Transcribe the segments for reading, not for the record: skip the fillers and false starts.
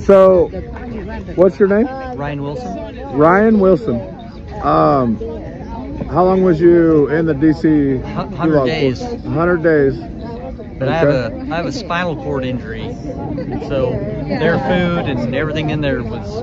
So, what's your name? Ryan Wilson. Ryan Wilson. How long was you in the DC? 100 days. 100 days. But Okay. I have a spinal cord injury, so their food and everything in there was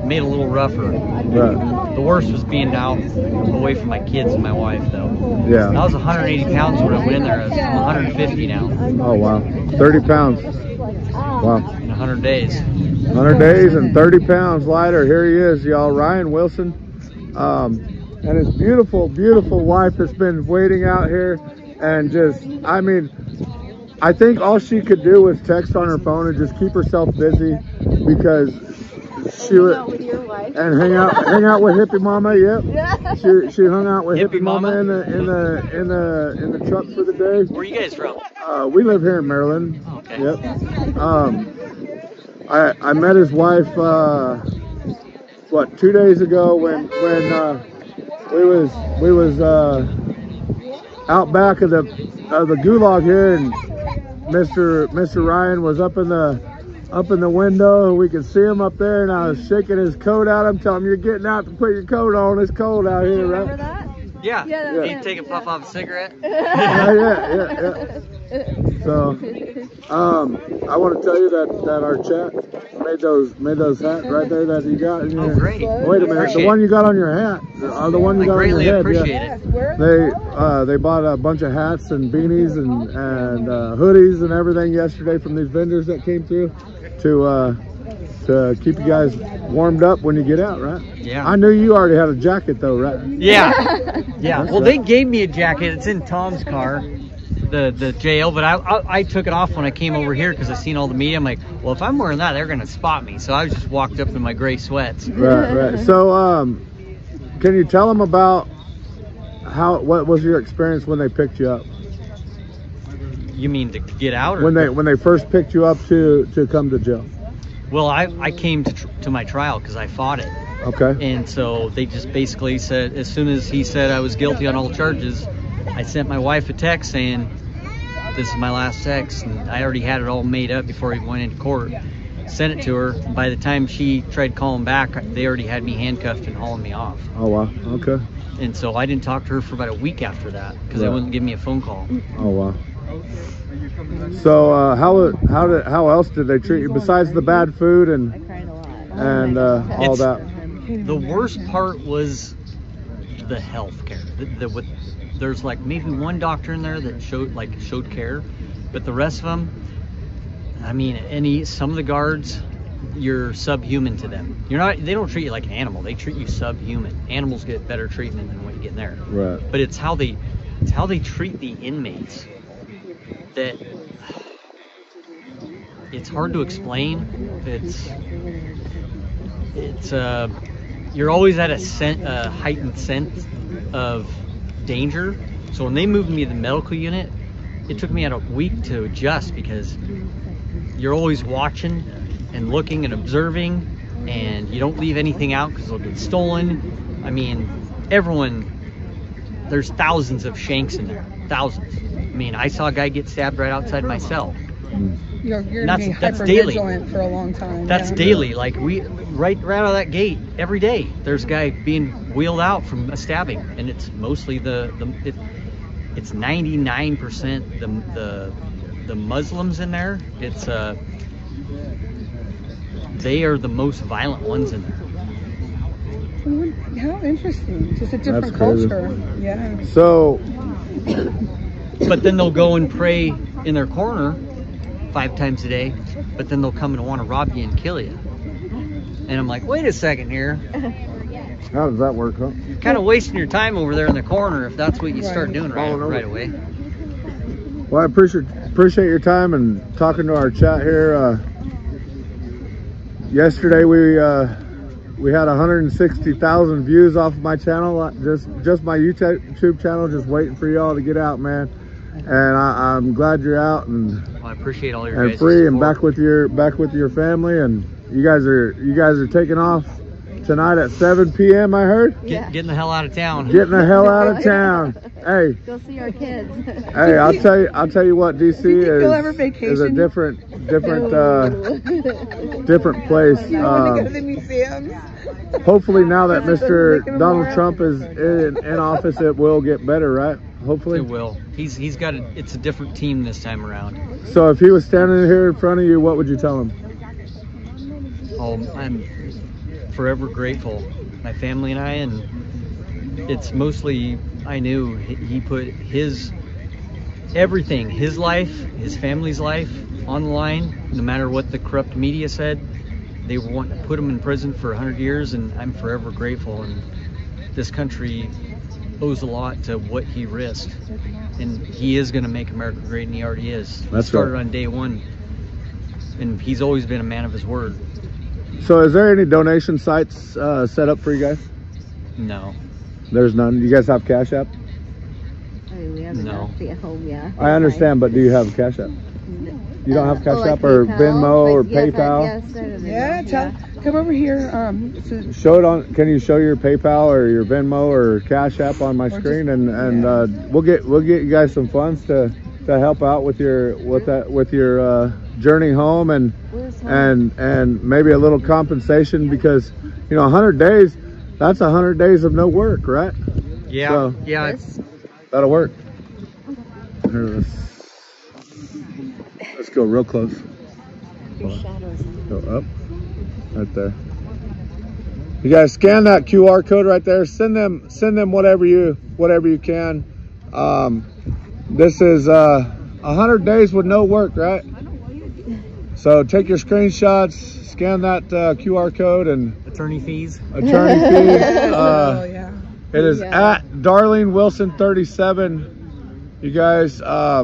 made a little rougher. Right. The worst was being out away from my kids and my wife, though. Yeah. I was 180 pounds when I went in there. I'm 150 now. Oh wow. 30 pounds. Wow. In 100 days. 100 days and 30 pounds lighter. Here he is, y'all. Ryan Wilson. And his beautiful, beautiful wife has been waiting out here, and just, I mean, I think all she could do was text on her phone and just keep herself busy, because she would and hang out with Hippie Mama. Yep. Yeah. She hung out with Hippie Mama in the truck for the day. Where are you guys from? We live here in Maryland. Oh, okay. Yep. I met his wife 2 days ago when we was out back of the gulag here, and Mr. Ryan was up in the window. We could see him up there, and I was shaking his coat out. I'm telling him, you're getting out to put your coat on. It's cold out here, right? Remember that? Yeah. Yeah. You take a puff off a cigarette? Yeah. So, I want to tell you that our chat made those hats right there that you got in your. Oh, great. Wait a minute, the one you got on your hat, or the one you got on your head. I greatly appreciate it. They bought a bunch of hats and beanies and hoodies and everything yesterday from these vendors that came through to keep you guys warmed up when you get out, right? Yeah. I knew you already had a jacket though, right? Yeah. Yeah. Well, they gave me a jacket. It's in Tom's car, the jail, but I took it off when I came over here because I seen all the media. I'm like, well, if I'm wearing that, they're gonna spot me. So I just walked up in my gray sweats. Right. So, can you tell them about what was your experience when they picked you up? You mean to get out? Or When they first picked you up to come to jail? Well, I came to my trial because I fought it. Okay. And so they just basically said, as soon as he said I was guilty on all charges, I sent my wife a text saying, this is my last text. And I already had it all made up before he went into court. Sent it to her. By the time she tried calling back, they already had me handcuffed and hauling me off. Oh, wow. Okay. And so I didn't talk to her for about a week after that because they wouldn't give me a phone call. Oh, wow. So how else did they treat you besides the bad food and all that? The worst part was the health care. There's like maybe one doctor in there that showed care, but the rest of them, I mean, some of the guards, you're subhuman to them. They don't treat you like an animal. They treat you subhuman. Animals get better treatment than what you get in there. Right. But it's how they treat the inmates that it's hard to explain. It's you're always at a heightened sense of danger. So when they moved me to the medical unit, it took me about a week to adjust because you're always watching and looking and observing, and you don't leave anything out because it'll get stolen. I mean, there's thousands of shanks in there, thousands. I mean, I saw a guy get stabbed right outside my cell. You're that's being daily. hypervigilant for a long time. That's daily. Like right out of that gate every day, there's a guy being wheeled out from a stabbing, and it's mostly it's 99% the Muslims in there. It's they are the most violent ones in there. How interesting. Just a different culture. Yeah. So, but then they'll go and pray in their corner 5 times a day, but then they'll come and want to rob you and kill you. And I'm like, wait a second here. how does that work, huh? You're kind of wasting your time over there in the corner if that's what you start doing right away. Well, I appreciate your time and talking to our chat here. Yesterday we had 160,000 views off of my channel, just my YouTube channel, just waiting for y'all to get out, man. And I'm glad you're out and I appreciate all your guys' free support. and back with your family, and you guys are taking off Tonight at 7 p.m. I heard. Getting the hell out of town. Getting the hell out of town. Hey, Go see our kids. hey, I'll tell you what, DC You'll ever is a vacation? different different place. You want to go to the museums? Hopefully now that Mr. Donald Trump is in office, it will get better, right? Hopefully. It will. He's got it's a different team this time around. So if he was standing here in front of you, what would you tell him? Oh, I'm forever grateful. My family and I, and it's mostly I knew he put his everything, his life, his family's life on the line, no matter what the corrupt media said. They were wanting to put him in prison for 100 years, and I'm forever grateful. And this country owes a lot to what he risked. And he is going to make America great, and he already is. That's He started right. on day one, and he's always been a man of his word. So is there any donation sites set up for you guys? No. There's none. You guys have Cash App? I mean, we have No. enough at home, yeah. I understand, but do you have Cash App? You don't have Cash like App or PayPal? Venmo or Like, yes, PayPal? Yes, I don't know. Yeah, come over here. Show it on. Can you show your PayPal or your Venmo or Cash App on my Or screen, just- and we'll get you guys some funds to help out with your journey home, and Where's home? and maybe a little compensation, because 100 days, that's 100 days of no work, right? Yeah. So- yeah. This? That'll work. Here, let's go real close. Your shadows. Go up, right there. You guys scan that QR code right there. Send them whatever you can. This is 100 days with no work, right? So take your screenshots, scan that QR code, and Attorney fees. attorney fees. Oh, yeah. It is Yeah. at Darling Wilson 37. You guys, I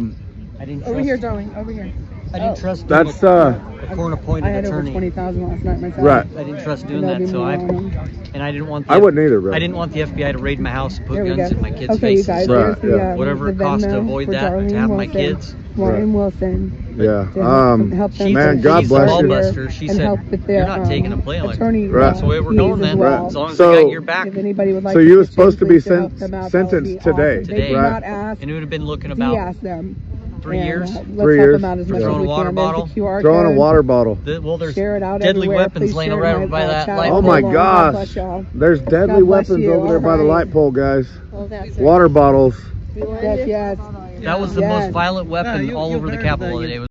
didn't trust, Over here, darling. Over here. I didn't trust doing that's a I court-appointed had over attorney. 20,000 last night myself. right. I didn't trust doing That'd that, be so more on 'em. and I didn't want. The I wouldn't either, bro. I didn't want the FBI to raid my house and put There we guns go. in my kids' Okay, you faces. guys. So Right, There's the, yeah. whatever it the costs to Venmo avoid for that, to Darlene have my Wilson. kids. Martin Wilson. Yeah. To help them Man, to God keep bless their- you. Buster, she and said, help with their, "You're not taking a play like attorney Right. That's the way we're fees going, as man. well. As long as So- I got your back." If anybody would like So to you were pitch in, supposed to be please help them out. That would sentenced be today, awesome. They Today. did right? not ask. And it would have been looking We about asked them. 3 And, years. let's 3 help years. them out as much Yeah. as Throwing we a water can. There's bottle. the QR Throwing a code. water bottle. Well, there's Share it out deadly everywhere. weapons Please laying share right my over by that chat. light Oh pole. my God gosh. bless y'all. There's deadly God bless weapons you. over there by the Alright. light pole, guys. Oh, that's Water bottles. You wanted Yes, it? yes. That was the Yes. most violent weapon all over the Capitol today.